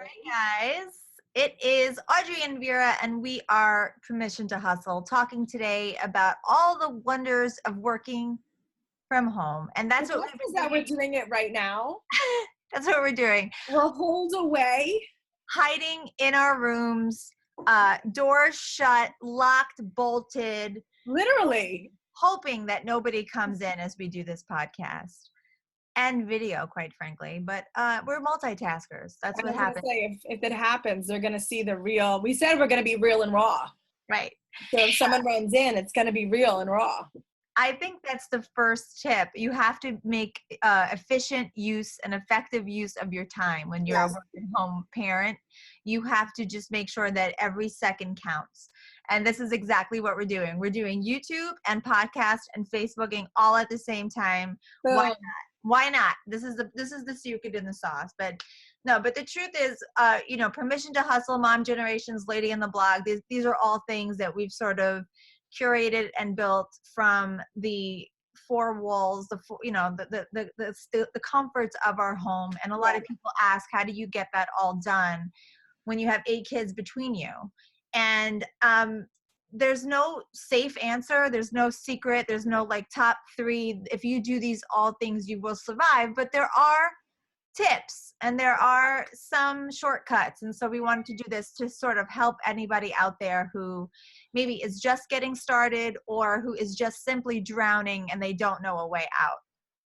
Hi, guys. It is Audrey and Vera, and we are Permission to Hustle, talking today about all the wonders of working from home. And that's what Is that we're doing it right now? that's what we're doing. We're holed away. Hiding in our rooms, doors shut, locked, bolted, Literally. hoping that nobody comes in as we do this podcast. And video, quite frankly, but we're multitaskers. That's I what was gonna happens. say if it happens, they're gonna see the real. We said we're gonna be real and raw. Right. So if someone runs in, it's gonna be real and raw. I think that's the first tip. You have to make efficient use and effective use of your time when you're a working home parent. You have to just make sure that every second counts. And this is exactly what we're doing. We're doing YouTube and podcast and Facebooking all at the same time. Why not? Why not? This is the secret in the sauce. But no, but the truth is, Permission to Hustle, Mom Generations, Lady in the Blog. These are all things that we've sort of curated and built from the four walls, the comforts of our home. And a lot of people ask, how do you get that all done when you have 8 kids between you? And there's no safe answer. There's no secret. There's no like top 3. If you do these all things, you will survive. But there are tips and there are some shortcuts. And so we wanted to do this to sort of help anybody out there who maybe is just getting started or who is just simply drowning and they don't know a way out.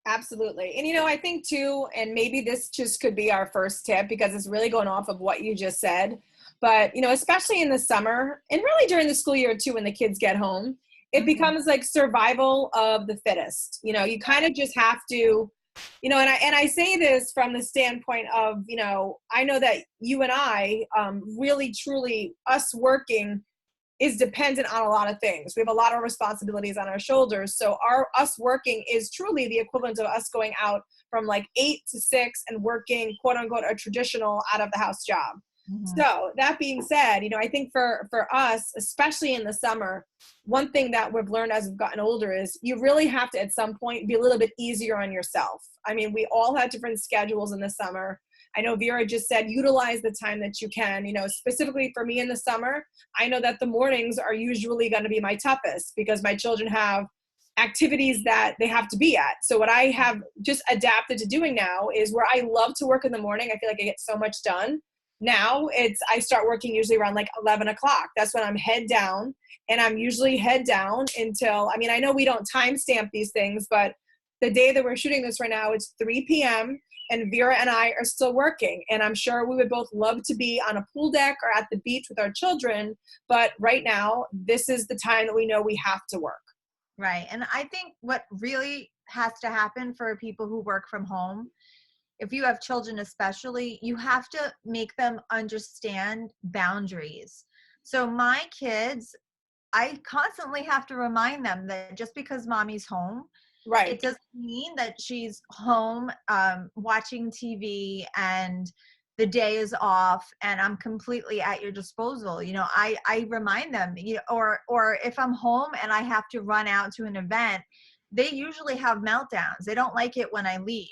Absolutely. And I think too, and maybe this just could be our first tip because it's really going off of what you just said. But, especially in the summer and really during the school year too, when the kids get home, it becomes like survival of the fittest. You kind of just have to, and I say this from the standpoint of, I know that you and I really, truly, us working is dependent on a lot of things. We have a lot of responsibilities on our shoulders. So us working is truly the equivalent of us going out from like 8 to 6 and working, quote unquote, a traditional out of the house job. So that being said, I think for us, especially in the summer, one thing that we've learned as we've gotten older is you really have to, at some point, be a little bit easier on yourself. I mean, we all have different schedules in the summer. I know Vera just said, utilize the time that you can, specifically for me in the summer. I know that the mornings are usually going to be my toughest because my children have activities that they have to be at. So what I have just adapted to doing now is where I love to work in the morning. I feel like I get so much done. Now I start working usually around like 11 o'clock. That's when I'm head down, and I'm usually head down until, I know we don't timestamp these things, but the day that we're shooting this right now, it's 3 p.m. and Vera and I are still working. And I'm sure we would both love to be on a pool deck or at the beach with our children. But right now, this is the time that we know we have to work. Right. And I think what really has to happen for people who work from home, if you have children especially, you have to make them understand boundaries. So my kids, I constantly have to remind them that just because mommy's home, it doesn't mean that she's home watching TV and the day is off and I'm completely at your disposal. I remind them, or if I'm home and I have to run out to an event, they usually have meltdowns. They don't like it when I leave.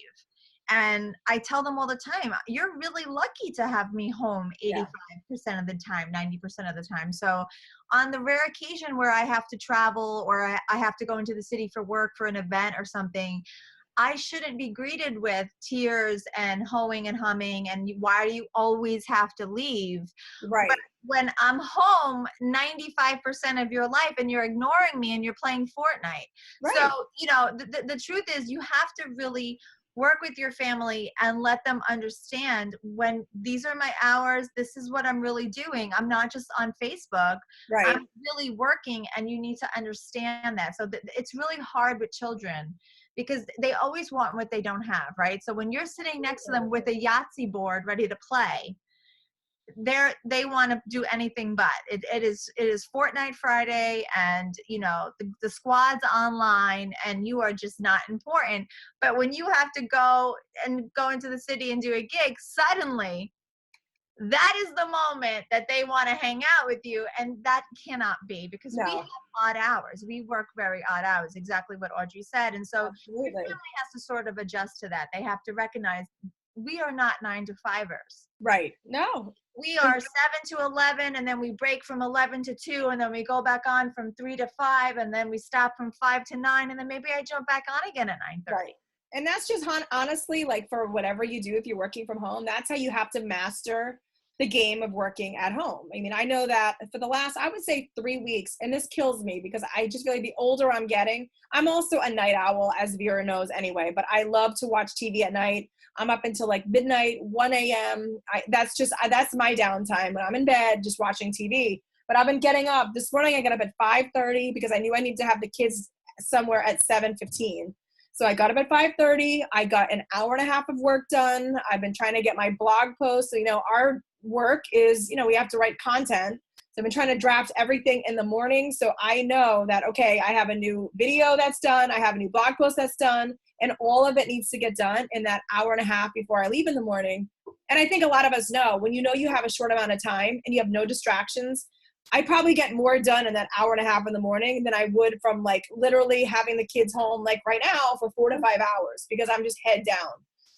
And I tell them all the time, you're really lucky to have me home 85% of the time, 90% of the time. So on the rare occasion where I have to travel or I have to go into the city for work for an event or something, I shouldn't be greeted with tears and hoeing and humming and why do you always have to leave? Right. But when I'm home 95% of your life and you're ignoring me and you're playing Fortnite. Right. So, the truth is you have to really work with your family and let them understand when these are my hours, this is what I'm really doing. I'm not just on Facebook. Right. I'm really working and you need to understand that. So it's really hard with children because they always want what they don't have, right? So when you're sitting next to them with a Yahtzee board ready to play, they want to do anything but. It is Fortnite Friday and the squad's online and you are just not important. But when you have to go into the city and do a gig, suddenly that is the moment that they want to hang out with you, and that cannot be because we have odd hours. We work very odd hours, exactly what Audrey said. And so the family has to sort of adjust to that. They have to recognize we are not 9 to 5ers. Right. No. We are 7 to 11, and then we break from 11 to 2, and then we go back on from 3 to 5, and then we stop from 5 to 9, and then maybe I jump back on again at 9:30. Right. And that's just honestly, like for whatever you do, if you're working from home, that's how you have to master the game of working at home. I mean, I know that for the last, I would say 3 weeks, and this kills me because I just feel like the older I'm getting, I'm also a night owl, as Vera knows anyway, but I love to watch TV at night. I'm up until like midnight, 1 a.m. That's my downtime when I'm in bed, just watching TV. But I've been getting up. This morning I got up at 5:30 because I knew I needed to have the kids somewhere at 7:15. So I got up at 5:30. I got an hour and a half of work done. I've been trying to get my blog post. So, our work is, we have to write content. So I've been trying to draft everything in the morning. So I know that, okay, I have a new video that's done. I have a new blog post that's done. And all of it needs to get done in that hour and a half before I leave in the morning. And I think a lot of us know when you have a short amount of time and you have no distractions, I probably get more done in that hour and a half in the morning than I would from like literally having the kids home like right now for 4 to 5 hours because I'm just head down.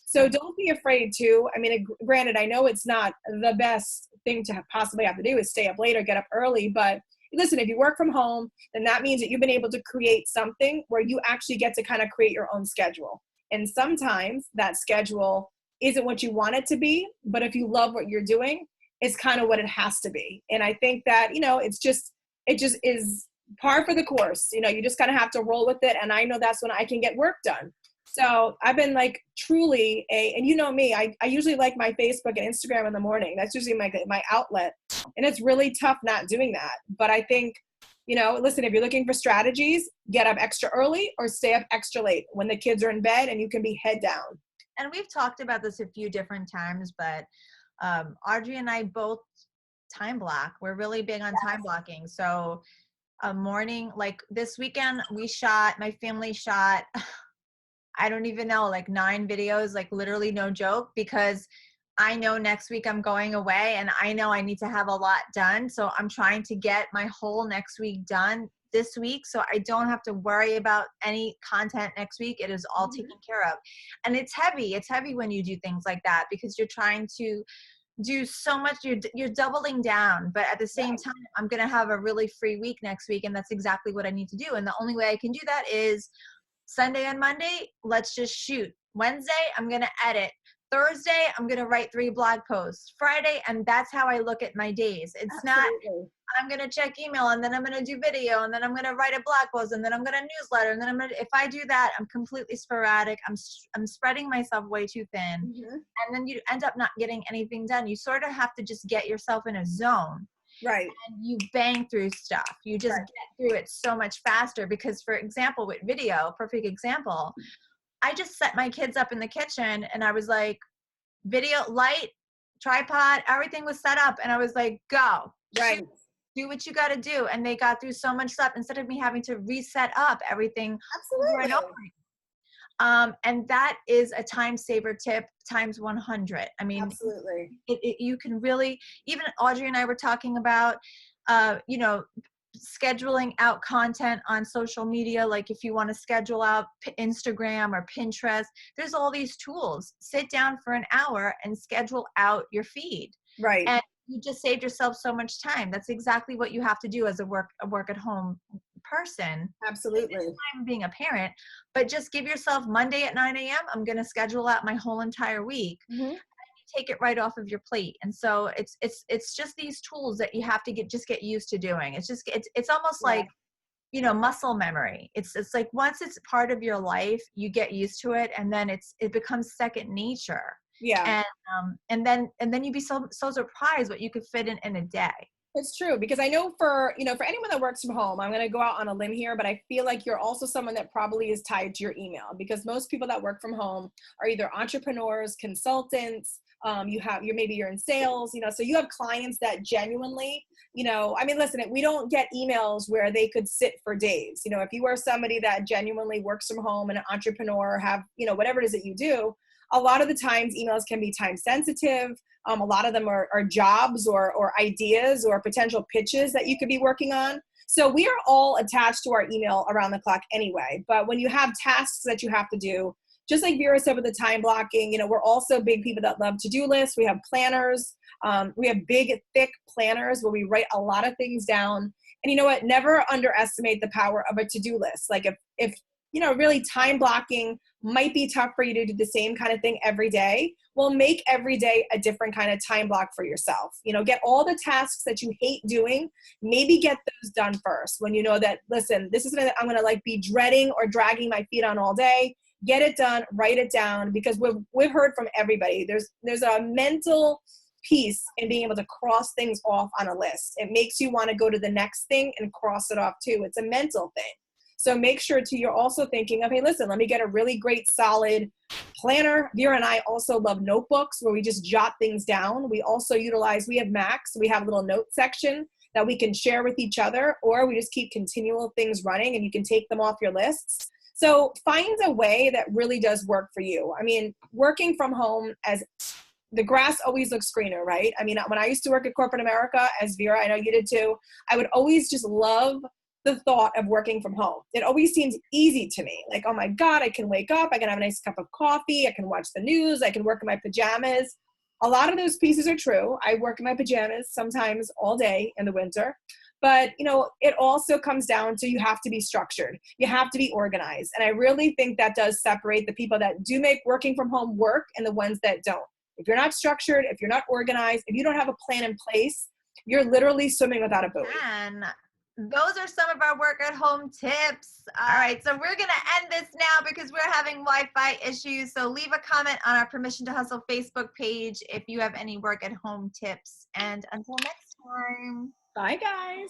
So don't be afraid to, I mean, granted, I know it's not the best thing to possibly have to do is stay up late or get up early, but listen, if you work from home, then that means that you've been able to create something where you actually get to kind of create your own schedule. And sometimes that schedule isn't what you want it to be, but if you love what you're doing, it's kind of what it has to be. And I think that, it just is par for the course. You just kind of have to roll with it. And I know that's when I can get work done. So I've been like truly and you know me, I usually like my Facebook and Instagram in the morning. That's usually my outlet. And it's really tough not doing that. But I think, listen, if you're looking for strategies, get up extra early or stay up extra late when the kids are in bed and you can be head down. And we've talked about this a few different times, but Audrey and I both time block. We're really big on time blocking. So a morning, like this weekend, my family shot, I don't even know, like 9 videos, like literally no joke, because I know next week I'm going away and I know I need to have a lot done. So I'm trying to get my whole next week done this week so I don't have to worry about any content next week. It is all taken care of. And it's heavy. It's heavy when you do things like that because you're trying to do so much. You're doubling down, but at the same time, I'm going to have a really free week next week. And that's exactly what I need to do. And the only way I can do that is Sunday and Monday, let's just shoot. Wednesday, I'm going to edit. Thursday, I'm going to write 3 blog posts. Friday, and that's how I look at my days. It's Absolutely. not, I'm going to check email and then I'm going to do video and then I'm going to write a blog post and then I'm going to newsletter and then if I do that, I'm completely sporadic. I'm spreading myself way too thin. Mm-hmm. And then you end up not getting anything done. You sort of have to just get yourself in a zone. Right. And you bang through stuff. You just get through it so much faster because, for example, with video, perfect example, I just set my kids up in the kitchen and I was like, video, light, tripod, everything was set up. And I was like, go. Right. Do what you got to do. And they got through so much stuff instead of me having to reset up everything. Absolutely. Over and over. And that is a time saver tip times 100. I mean, absolutely. You can really, even Audrey and I were talking about, scheduling out content on social media. Like if you want to schedule out Instagram or Pinterest, there's all these tools. Sit down for an hour and schedule out your feed. Right. And you just saved yourself so much time. That's exactly what you have to do as a work at home person. Absolutely. Time being a parent, but just give yourself Monday at 9 a.m. I'm going to schedule out my whole entire week. Mm-hmm. Take it right off of your plate. And so it's just these tools that you have to get used to doing. It's almost like, muscle memory. It's like once it's part of your life, you get used to it and then it becomes second nature. Yeah. And then you'd be so surprised what you could fit in a day. It's true because I know for anyone that works from home, I'm going to go out on a limb here, but I feel like you're also someone that probably is tied to your email because most people that work from home are either entrepreneurs, consultants, you're in sales, so you have clients that genuinely, listen, we don't get emails where they could sit for days. If you are somebody that genuinely works from home and an entrepreneur have, whatever it is that you do, a lot of the times emails can be time sensitive. A lot of them are jobs or ideas or potential pitches that you could be working on. So we are all attached to our email around the clock anyway. But when you have tasks that you have to do, just like Vera said with the time blocking, we're also big people that love to-do lists. We have planners. We have big, thick planners where we write a lot of things down. And you know what? Never underestimate the power of a to-do list. Like if really time blocking might be tough for you to do the same kind of thing every day. Well, make every day a different kind of time block for yourself. Get all the tasks that you hate doing, maybe get those done first. When you know that, listen, this is something that I'm going to be dreading or dragging my feet on all day. Get it done, write it down, because we've heard from everybody. There's a mental piece in being able to cross things off on a list. It makes you want to go to the next thing and cross it off too. It's a mental thing. So make sure you're also thinking of, hey, listen, let me get a really great solid planner. Vera and I also love notebooks where we just jot things down. We also we have Macs. We have a little note section that we can share with each other, or we just keep continual things running and you can take them off your lists. So find a way that really does work for you. I mean, working from home, as the grass always looks greener, right? I mean, when I used to work at corporate America, as Vera, I know you did too, I would always just love the thought of working from home. It always seems easy to me. Like, oh my God, I can wake up, I can have a nice cup of coffee, I can watch the news, I can work in my pajamas. A lot of those pieces are true. I work in my pajamas sometimes all day in the winter. But, it also comes down to you have to be structured. You have to be organized. And I really think that does separate the people that do make working from home work and the ones that don't. If you're not structured, if you're not organized, if you don't have a plan in place, you're literally swimming without a buoy. And those are some of our work at home tips. All right, so we're going to end this now because we're having Wi-Fi issues. So leave a comment on our Permission to Hustle Facebook page if you have any work at home tips. And until next time. Bye, guys.